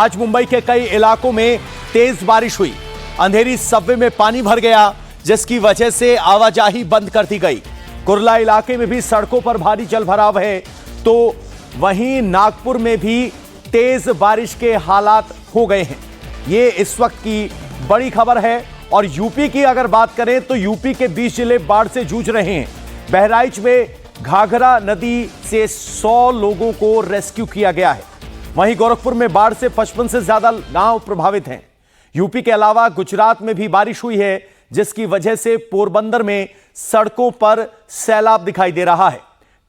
आज मुंबई के कई इलाकों में तेज बारिश हुई। अंधेरी सबवे में पानी भर गया, जिसकी वजह से आवाजाही बंद कर दी गई। कुर्ला इलाके में भी सड़कों पर भारी जलभराव है, तो वहीं नागपुर में भी तेज बारिश के हालात हो गए हैं। ये इस वक्त की बड़ी खबर है। और यूपी की अगर बात करें तो यूपी के 20 जिले बाढ़ से जूझ रहे हैं। बहराइच में घाघरा नदी से 100 लोगों को रेस्क्यू किया गया है। वहीं गोरखपुर में बाढ़ से 55 से ज्यादा गांव प्रभावित हैं। यूपी के अलावा गुजरात में भी बारिश हुई है, जिसकी वजह से पोरबंदर में सड़कों पर सैलाब दिखाई दे रहा है।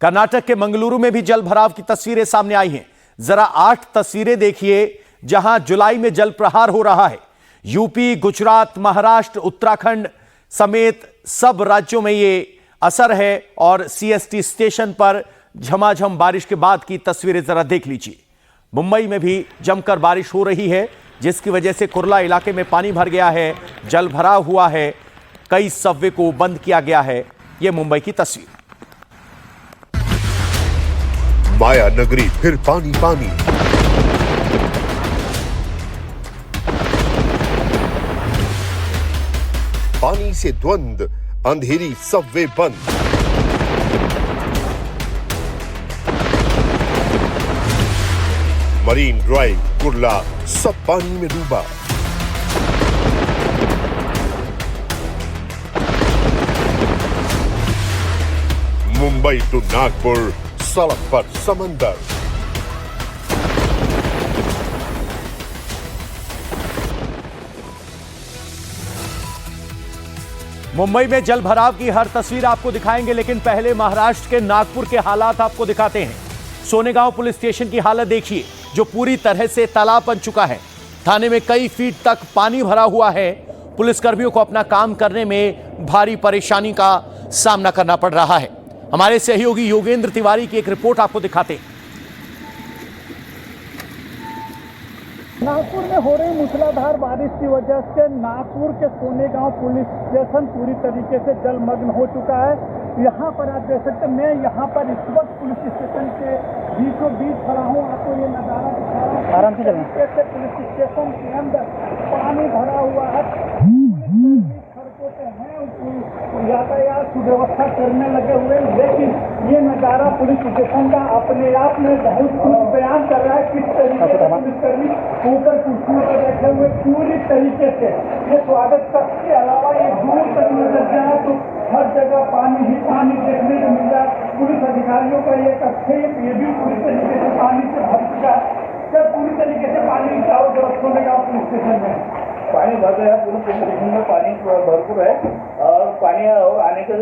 कर्नाटक के मंगलुरु में भी जल भराव की तस्वीरें सामने आई हैं। जरा 8 तस्वीरें देखिए, जहां जुलाई में जल प्रहार हो रहा है। यूपी, गुजरात, महाराष्ट्र, उत्तराखंड समेत सब राज्यों में ये असर है। और सीएसटी स्टेशन पर झमाझम बारिश के बाद की तस्वीरें जरा देख लीजिए। मुंबई में भी जमकर बारिश हो रही है, जिसकी वजह से कुर्ला इलाके में पानी भर गया है, जल भराव हुआ है, कई सबवे को बंद किया गया है। यह मुंबई की तस्वीर। माया नगरी फिर पानी पानी। पानी से द्वंद, अंधेरी सबवे बंद। मरीन ड्राइव, कुर्ला सब पानी में डूबा। मुंबई टू नागपुर सड़क पर समंदर। मुंबई में जल भराव की हर तस्वीर आपको दिखाएंगे, लेकिन पहले महाराष्ट्र के नागपुर के हालात आपको दिखाते हैं। सोनेगांव पुलिस स्टेशन की हालत देखिए, जो पूरी तरह से तालाब बन चुका है। थाने में कई फीट तक पानी भरा हुआ है। पुलिसकर्मियों को अपना काम करने में भारी परेशानी का सामना करना पड़ रहा है। हमारे सहयोगी योगेंद्र तिवारी की एक रिपोर्ट आपको दिखाते हैं। नागपुर में हो रही मूसलाधार बारिश की वजह से नागपुर के सोनेगांव पुलिस स्टेशन पूरी तरीके से जलमग्न हो चुका है। यहाँ पर आप देख सकते हैं, मैं यहाँ पर इस वक्त पुलिस स्टेशन के बीचों बीच खड़ा हूँ। आपको ये नज़ारा दिखा रहा हूँ। आराम से चलें। पुलिस स्टेशन के अंदर पानी भरा हुआ है। सड़कों पे हैं, यातायात सुव्यवस्था करने लगे हुए, लेकिन ये नज़ारा पुलिस स्टेशन का अपने आप में बहुत कुछ बयान कर रहा है। किस तरीके से पुलिसकर्मी ऊपर कुर्सियों पर बैठे हुए पूरी तरीके से ये स्वागत कक्ष के अलावा ये दूर तक नजर जाए तो हर जगह पानी ही पानी देखने को मिल रहा है। पुलिस अधिकारियों का ये कक्ष है, ये भी पूरी तरीके से पानी से भर चुका है। सर, पूरी तरीके से पानी चारों तरफ सोनेगांव पुलिस स्टेशन में पानी भर गया है। पुलिस स्टेशन में पानी भरपूर है और पानी आने का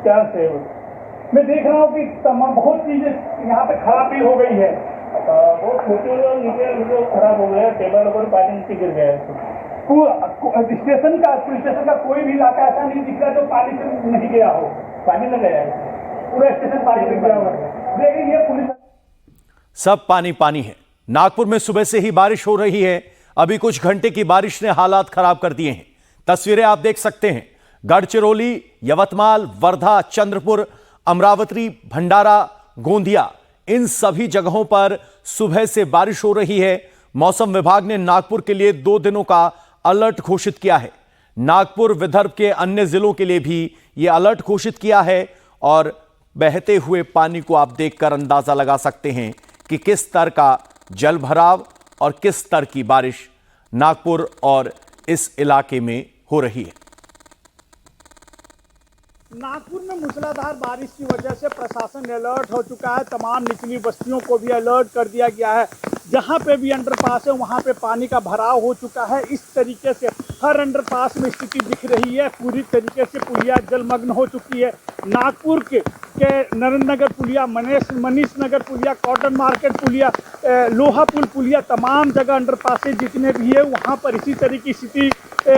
चांस है। मैं देख रहा हूँ कि तमाम बहुत चीजें यहाँ पे खराबी हो गई है। बहुत छोटे नीचे खराब हो गया, टेबल पर पानी नीचे गिर गया है। स्टेशन का पुलिस स्टेशन का कोई भी इलाका ऐसा नहीं दिख रहा जो पानी से नहीं गया हो। पानी में गया है, पूरा स्टेशन पानी में गया हुआ है। देखिए ये पुलिस सब पानी पानी है। नागपुर में सुबह से ही बारिश हो रही है। अभी कुछ घंटे की बारिश ने हालात खराब कर दिए हैं। तस्वीरें आप देख सकते हैं। गढ़चिरौली, यवतमाल, वर्धा, चंद्रपुर, अमरावती, भंडारा, गोंदिया, इन सभी जगहों पर सुबह से बारिश हो रही है। मौसम विभाग ने नागपुर के लिए 2 दिनों का अलर्ट घोषित किया है। नागपुर, विदर्भ के अन्य जिलों के लिए भी यह अलर्ट घोषित किया है। और बहते हुए पानी को आप देखकर अंदाजा लगा सकते हैं कि किस स्तर का जल भराव और किस स्तर की बारिश नागपुर और इस इलाके में हो रही है। नागपुर में मूसलाधार बारिश की वजह से प्रशासन अलर्ट हो चुका है। तमाम निचली बस्तियों को भी अलर्ट कर दिया गया है। जहां पे भी अंडरपास है वहां पे पानी का भराव हो चुका है। इस तरीके से हर अंडरपास में स्थिति दिख रही है। पूरी तरीके से पुलिया जलमग्न हो चुकी है। नागपुर के नरेंद्र नगर पुलिया, मनीष नगर पुलिया, कॉटन मार्केट पुलिया, लोहा पुल पुलिया, तमाम जगह अंडरपासेज जितने भी है वहाँ पर इसी तरह की स्थिति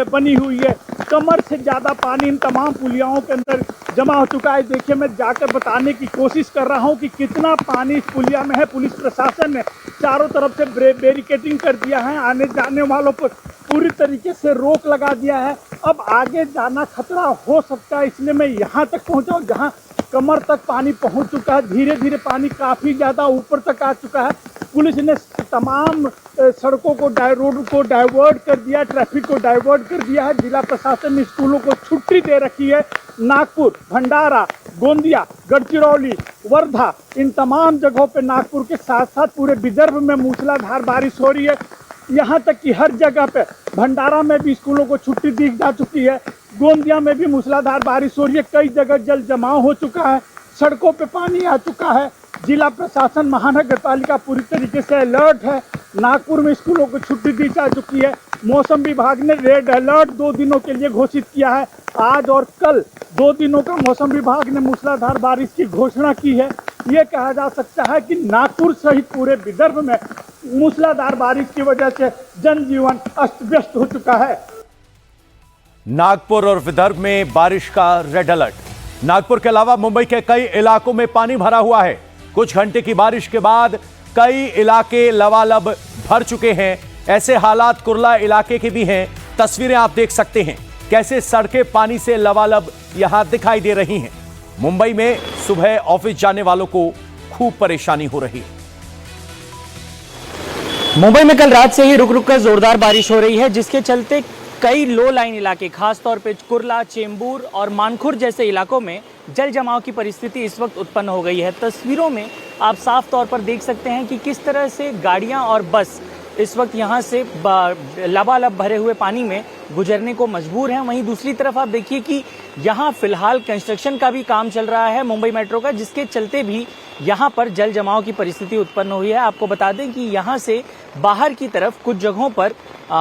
बनी हुई है। कमर से ज़्यादा पानी इन तमाम पुलियाओं के अंदर जमा हो चुका है। देखिए, मैं जाकर बताने की कोशिश कर रहा हूँ कि कितना पानी इस पुलिया में है। पुलिस प्रशासन ने चारों तरफ से बैरिकेडिंग कर दिया है। आने जाने वालों पर पूरी तरीके से रोक लगा दिया है। अब आगे जाना खतरा हो सकता है, इसलिए मैं यहाँ तक पहुँचा हूँ जहाँ कमर तक पानी पहुँच चुका है। धीरे धीरे पानी काफ़ी ज़्यादा ऊपर तक आ चुका है। पुलिस ने तमाम सड़कों को रोड को डाइवर्ट कर दिया, ट्रैफिक को डाइवर्ट कर दिया है। जिला प्रशासन ने स्कूलों को छुट्टी दे रखी है। नागपुर, भंडारा, गोंदिया, गढ़चिरौली, वर्धा, इन तमाम जगहों पे नागपुर के साथ साथ पूरे विदर्भ में मूसलाधार बारिश हो रही है। यहाँ तक कि हर जगह पे भंडारा में भी स्कूलों को छुट्टी दी जा चुकी है। गोंदिया में भी मूसलाधार बारिश हो रही है। कई जगह जल जमाव हो चुका है, सड़कों पे पानी आ चुका है। जिला प्रशासन, महानगर पालिका पूरी तरीके से अलर्ट है। नागपुर में स्कूलों को छुट्टी दी जा चुकी है। मौसम विभाग ने रेड अलर्ट 2 दिनों के लिए घोषित किया है। आज और कल 2 दिनों का मौसम विभाग ने मूसलाधार बारिश की घोषणा की है। ये कहा जा सकता है कि नागपुर सहित पूरे विदर्भ में मूसलाधार बारिश की वजह से जनजीवन अस्त व्यस्त हो चुका है। नागपुर और विदर्भ में बारिश का रेड अलर्ट। नागपुर के अलावा मुंबई के कई इलाकों में पानी भरा हुआ है। कुछ घंटे की बारिश के बाद कई इलाके लबालब भर चुके हैं। ऐसे हालात कुर्ला इलाके के भी हैं। तस्वीरें आप देख सकते हैं कैसे सड़कें पानी से लबालब यहां दिखाई दे रही हैं। मुंबई में सुबह ऑफिस जाने वालों को खूब परेशानी हो रही है। मुंबई में कल रात से ही रुक रुक कर जोरदार बारिश हो रही है, जिसके चलते कई लो लाइन इलाके, खासतौर पे कुर्ला, चेंबूर और मानखुर जैसे इलाकों में जल जमाव की परिस्थिति इस वक्त उत्पन्न हो गई है। तस्वीरों में आप साफ तौर पर देख सकते हैं कि किस तरह से गाड़ियां और बस इस वक्त यहां से लबालब भरे हुए पानी में गुजरने को मजबूर हैं। वहीं दूसरी तरफ आप देखिए कि यहां फिलहाल कंस्ट्रक्शन का भी काम चल रहा है मुंबई मेट्रो का, जिसके चलते भी यहां पर जल जमाव की परिस्थिति उत्पन्न हुई है। आपको बता दें कि यहां से बाहर की तरफ कुछ जगहों पर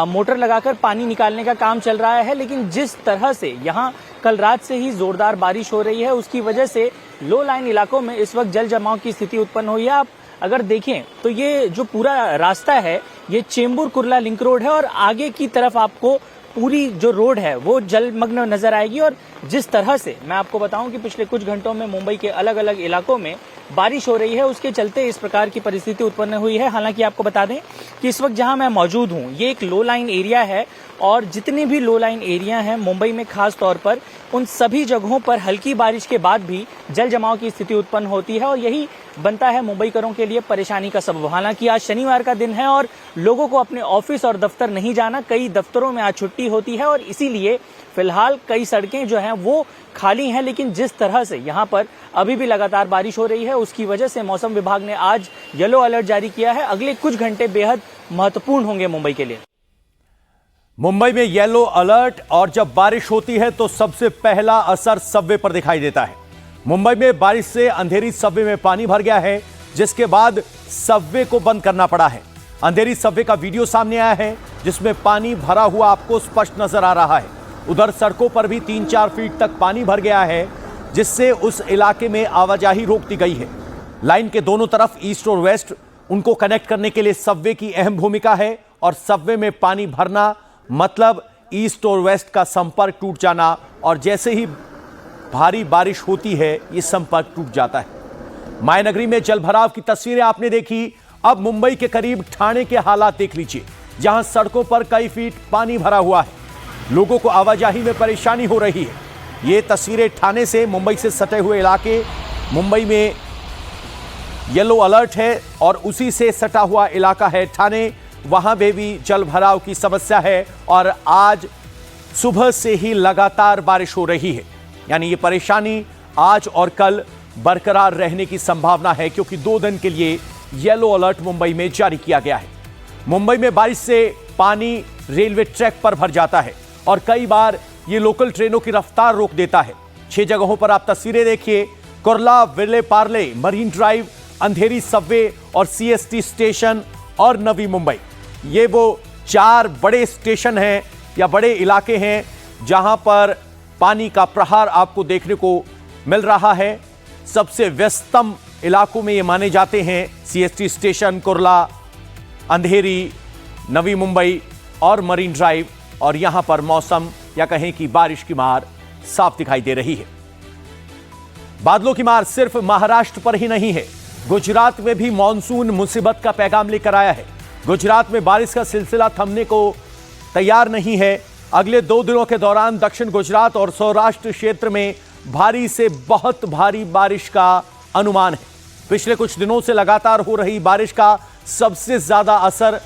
मोटर लगाकर पानी निकालने का काम चल रहा है, लेकिन जिस तरह से यहां कल रात से ही जोरदार बारिश हो रही है, उसकी वजह से लो लाइन इलाकों में इस वक्त जल जमाव की स्थिति उत्पन्न हुई है। आप अगर देखें तो ये जो पूरा रास्ता है ये चेंबूर कुर्ला लिंक रोड है और आगे की तरफ आपको पूरी जो रोड है वो जलमग्न नजर आएगी। और जिस तरह से मैं आपको बताऊं कि पिछले कुछ घंटों में मुंबई के अलग अलग इलाकों में बारिश हो रही है, उसके चलते इस प्रकार की परिस्थिति उत्पन्न हुई है। हालांकि आपको बता दें कि इस वक्त जहां मैं मौजूद हूं ये एक लो लाइन एरिया है और जितने भी लो लाइन एरिया हैं मुंबई में खास तौर पर, उन सभी जगहों पर हल्की बारिश के बाद भी जल जमाव की स्थिति उत्पन्न होती है और यही बनता है मुंबईकरों के लिए परेशानी का सबब। हालांकि आज शनिवार का दिन है और लोगों को अपने ऑफिस और दफ्तर नहीं जाना, कई दफ्तरों में आज छुट्टी होती है और इसीलिए फिलहाल कई सड़कें जो हैं वो खाली हैं। लेकिन जिस तरह से यहाँ पर अभी भी लगातार बारिश हो रही है, उसकी वजह से मौसम विभाग ने आज येलो अलर्ट जारी किया है। अगले कुछ घंटे बेहद महत्वपूर्ण होंगे मुंबई के लिए। मुंबई में येलो अलर्ट, और जब बारिश होती है तो सबसे पहला असर सबवे पर दिखाई देता है। मुंबई में बारिश से अंधेरी सबवे में पानी भर गया है, जिसके बाद सबवे को बंद करना पड़ा है। अंधेरी सबवे का वीडियो सामने आया है जिसमें पानी भरा हुआ आपको स्पष्ट नजर आ रहा है। उधर सड़कों पर भी 3-4 फीट तक पानी भर गया है, जिससे उस इलाके में आवाजाही रोक दी गई है। लाइन के दोनों तरफ ईस्ट और वेस्ट, उनको कनेक्ट करने के लिए सबवे की अहम भूमिका है और सबवे में पानी भरना मतलब ईस्ट और वेस्ट का संपर्क टूट जाना, और जैसे ही भारी बारिश होती है ये संपर्क टूट जाता है। मायानगरी में जलभराव की तस्वीरें आपने देखी। अब मुंबई के करीब ठाणे के हालात देख लीजिए, जहां सड़कों पर कई फीट पानी भरा हुआ है। लोगों को आवाजाही में परेशानी हो रही है। ये तस्वीरें ठाणे से, मुंबई से सटे हुए इलाके। मुंबई में येलो अलर्ट है और उसी से सटा हुआ इलाका है ठाणे। वहां पे भी जल भराव की समस्या है और आज सुबह से ही लगातार बारिश हो रही है, यानी ये परेशानी आज और कल बरकरार रहने की संभावना है, क्योंकि 2 दिन के लिए येलो अलर्ट मुंबई में जारी किया गया है। मुंबई में बारिश से पानी रेलवे ट्रैक पर भर जाता है और कई बार ये लोकल ट्रेनों की रफ्तार रोक देता है। 6 जगहों पर आप तस्वीरें देखिए, कुर्ला, विले पार्ले, मरीन ड्राइव, अंधेरी सबवे और CST स्टेशन और नवी मुंबई। ये वो 4 बड़े स्टेशन हैं या बड़े इलाके हैं जहां पर पानी का प्रहार आपको देखने को मिल रहा है। सबसे व्यस्तम इलाकों में ये माने जाते हैं CST स्टेशन, कुर्ला, अंधेरी, नवी मुंबई और मरीन ड्राइव। और यहां पर मौसम या कहें कि बारिश की मार साफ दिखाई दे रही है। बादलों की मार सिर्फ महाराष्ट्र पर ही नहीं है, गुजरात में भी मॉनसून मुसीबत का पैगाम लेकर आया है। गुजरात में बारिश का सिलसिला थमने को तैयार नहीं है। अगले 2 दिनों के दौरान दक्षिण गुजरात और सौराष्ट्र क्षेत्र में भारी से बहुत भारी बारिश का अनुमान है। पिछले कुछ दिनों से लगातार हो रही बारिश का सबसे ज्यादा असर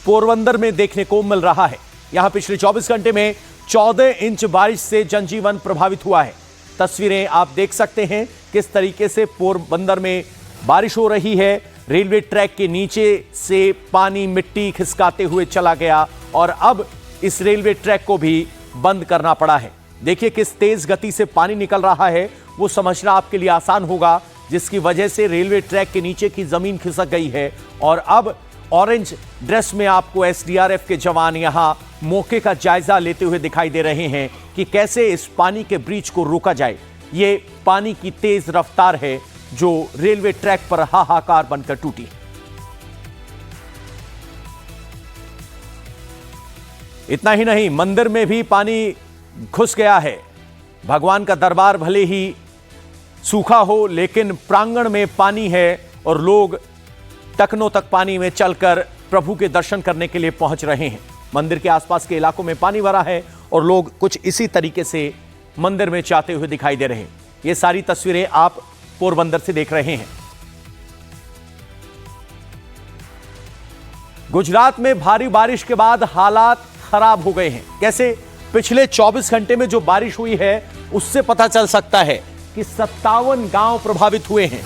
पोरबंदर में देखने को मिल रहा है। यहां पिछले 24 घंटे में 14 इंच बारिश से जनजीवन प्रभावित हुआ है। तस्वीरें आप देख सकते हैं किस तरीके से पोरबंदर में बारिश हो रही है। रेलवे ट्रैक के नीचे से पानी मिट्टी खिसकाते हुए चला गया और अब इस रेलवे ट्रैक को भी बंद करना पड़ा है। देखिए किस तेज गति से पानी निकल रहा है, वो समझना आपके लिए आसान होगा, जिसकी वजह से रेलवे ट्रैक के नीचे की जमीन खिसक गई है। और अब ऑरेंज ड्रेस में आपको एसडीआरएफ के जवान यहां मौके का जायजा लेते हुए दिखाई दे रहे हैं कि कैसे इस पानी के ब्रीच को रोका जाए। ये पानी की तेज रफ्तार है जो रेलवे ट्रैक पर हाहाकार बनकर टूटी। इतना ही नहीं, मंदिर में भी पानी घुस गया है। भगवान का दरबार भले ही सूखा हो, लेकिन प्रांगण में पानी है और लोग टखनों तक पानी में चलकर प्रभु के दर्शन करने के लिए पहुंच रहे हैं। मंदिर के आसपास के इलाकों में पानी भरा है और लोग कुछ इसी तरीके से मंदिर में जाते हुए दिखाई दे रहे हैं। ये सारी तस्वीरें आप पोरबंदर से देख रहे हैं। गुजरात में भारी बारिश के बाद हालात खराब हो गए हैं। कैसे? पिछले 24 घंटे में जो बारिश हुई है उससे पता चल सकता है कि 57 गांव प्रभावित हुए हैं।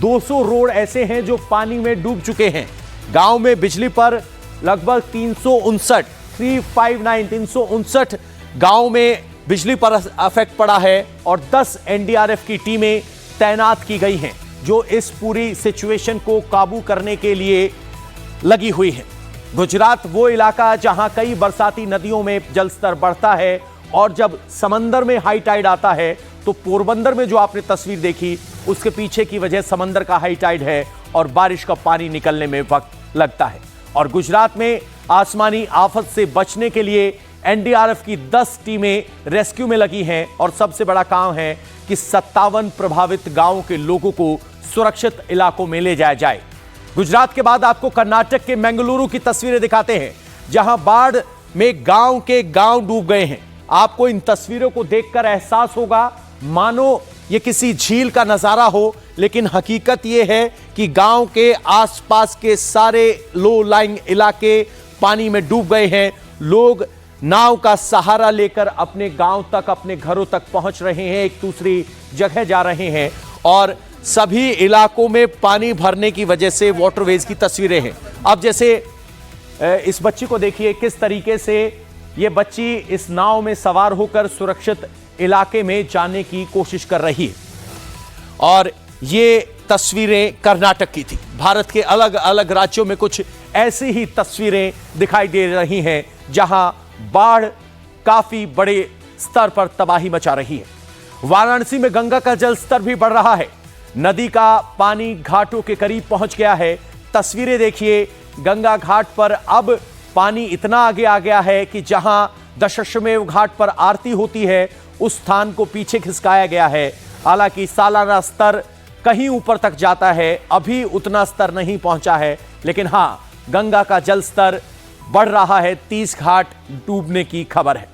200 रोड ऐसे हैं जो पानी में डूब चुके हैं। गांव में बिजली पर लगभग 359 गांव में बिजली पर अफेक्ट पड़ा है और 10 एनडीआरएफ की टीमें तैनात की गई हैं जो इस पूरी सिचुएशन को काबू करने के लिए लगी हुई है। गुजरात वो इलाका जहां कई बरसाती नदियों में जलस्तर बढ़ता है और जब समंदर में हाई टाइड आता है तो पोरबंदर में जो आपने तस्वीर देखी उसके पीछे की वजह समंदर का हाई टाइड है और बारिश का पानी निकलने में वक्त लगता है। और गुजरात में आसमानी आफत से बचने के लिए एनडीआरएफ की 10 टीमें रेस्क्यू में लगी हैं और सबसे बड़ा काम है कि 57 प्रभावित गांवों के लोगों को सुरक्षित इलाकों में ले जाया जाए। गुजरात के बाद आपको कर्नाटक के मंगलुरु की तस्वीरें दिखाते हैं जहां बाढ़ में गांव के गांव डूब गए हैं। आपको इन तस्वीरों को देखकर एहसास होगा मानो ये किसी झील का नजारा हो, लेकिन हकीकत ये है कि गांव के आसपास के सारे लो लाइंग इलाके पानी में डूब गए हैं। लोग नाव का सहारा लेकर अपने गांव तक, अपने घरों तक पहुंच रहे हैं, एक दूसरी जगह जा रहे हैं और सभी इलाकों में पानी भरने की वजह से वाटरवेज की तस्वीरें हैं। अब जैसे इस बच्ची को देखिए किस तरीके से ये बच्ची इस नाव में सवार होकर सुरक्षित इलाके में जाने की कोशिश कर रही है। और ये तस्वीरें कर्नाटक की थी। भारत के अलग अलग राज्यों में कुछ ऐसी ही तस्वीरें दिखाई दे रही हैं जहां बाढ़ काफी बड़े स्तर पर तबाही मचा रही है। वाराणसी में गंगा का जल स्तर भी बढ़ रहा है। नदी का पानी घाटों के करीब पहुंच गया है। तस्वीरें देखिए, गंगा घाट पर अब पानी इतना आगे आ गया है कि जहां दशाश्वमेध घाट पर आरती होती है उस स्थान को पीछे खिसकाया गया है। हालांकि सालाना स्तर कहीं ऊपर तक जाता है, अभी उतना स्तर नहीं पहुंचा है, लेकिन हां, गंगा का जल स्तर बढ़ रहा है। 30 घाट डूबने की खबर है।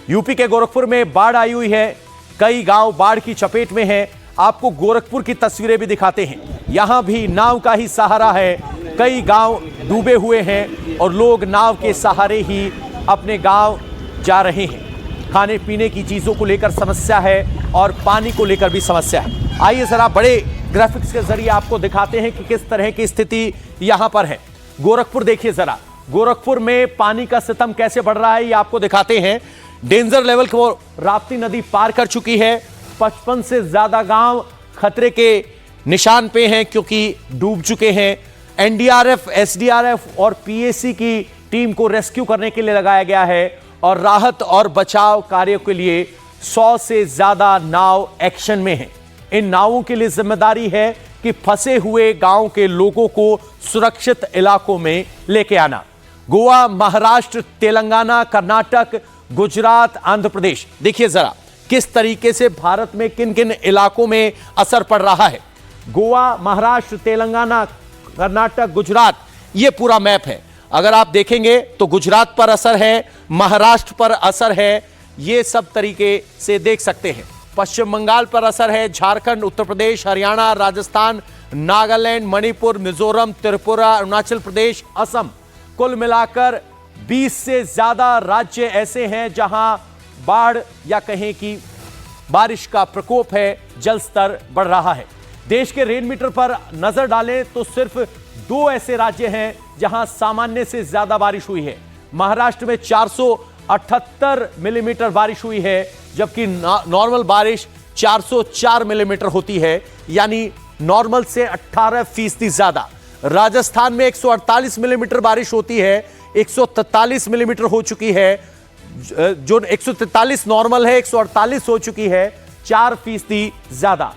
यूपी के गोरखपुर में बाढ़ आई हुई है। कई गांव बाढ़ की चपेट में हैं। आपको गोरखपुर की तस्वीरें भी दिखाते हैं। यहां भी नाव का ही सहारा है। कई गांव डूबे हुए हैं और लोग नाव के सहारे ही अपने गांव जा रहे हैं। खाने पीने की चीजों को लेकर समस्या है और पानी को लेकर भी समस्या है। आइए जरा बड़े ग्राफिक्स के जरिए आपको दिखाते हैं कि किस तरह की स्थिति यहां पर है। गोरखपुर देखिए जरा, गोरखपुर में पानी का सितम कैसे बढ़ रहा है ये आपको दिखाते हैं। डेंजर लेवल को राप्ती नदी पार कर चुकी है। 55 से ज्यादा गांव खतरे के निशान पे हैं क्योंकि डूब चुके हैं। एनडीआरएफ, एसडीआरएफ और पीएसी की टीम को रेस्क्यू करने के लिए लगाया गया है और राहत और बचाव कार्यों के लिए 100 से ज्यादा नाव एक्शन में हैं। इन नावों के लिए जिम्मेदारी है कि फंसे हुए गांव के लोगों को सुरक्षित इलाकों में लेके आना। गोवा, महाराष्ट्र, तेलंगाना, कर्नाटक, गुजरात, आंध्र प्रदेश, देखिए जरा किस तरीके से भारत में किन किन इलाकों में असर पड़ रहा है। गोवा, महाराष्ट्र, तेलंगाना, कर्नाटक, गुजरात, ये पूरा मैप है। अगर आप देखेंगे तो गुजरात पर असर है, महाराष्ट्र पर असर है, ये सब तरीके से देख सकते हैं। पश्चिम बंगाल पर असर है, झारखंड, उत्तर प्रदेश, हरियाणा, राजस्थान, नागालैंड, मणिपुर, मिजोरम, त्रिपुरा, अरुणाचल प्रदेश, असम, कुल मिलाकर 20 से ज्यादा राज्य ऐसे हैं जहां बाढ़ या कहें कि बारिश का प्रकोप है, जल स्तर बढ़ रहा है। देश के रेन मीटर पर नजर डालें तो सिर्फ 2 ऐसे राज्य हैं जहां सामान्य से ज्यादा बारिश हुई है। महाराष्ट्र में 478 मिलीमीटर बारिश हुई है, जबकि नॉर्मल बारिश 404 मिलीमीटर होती है, यानी नॉर्मल से 18% ज्यादा। राजस्थान में 148 मिलीमीटर बारिश होती है, 143 मिलीमीटर हो चुकी है। जो 143 नॉर्मल है, 148 हो चुकी है, 4% ज्यादा।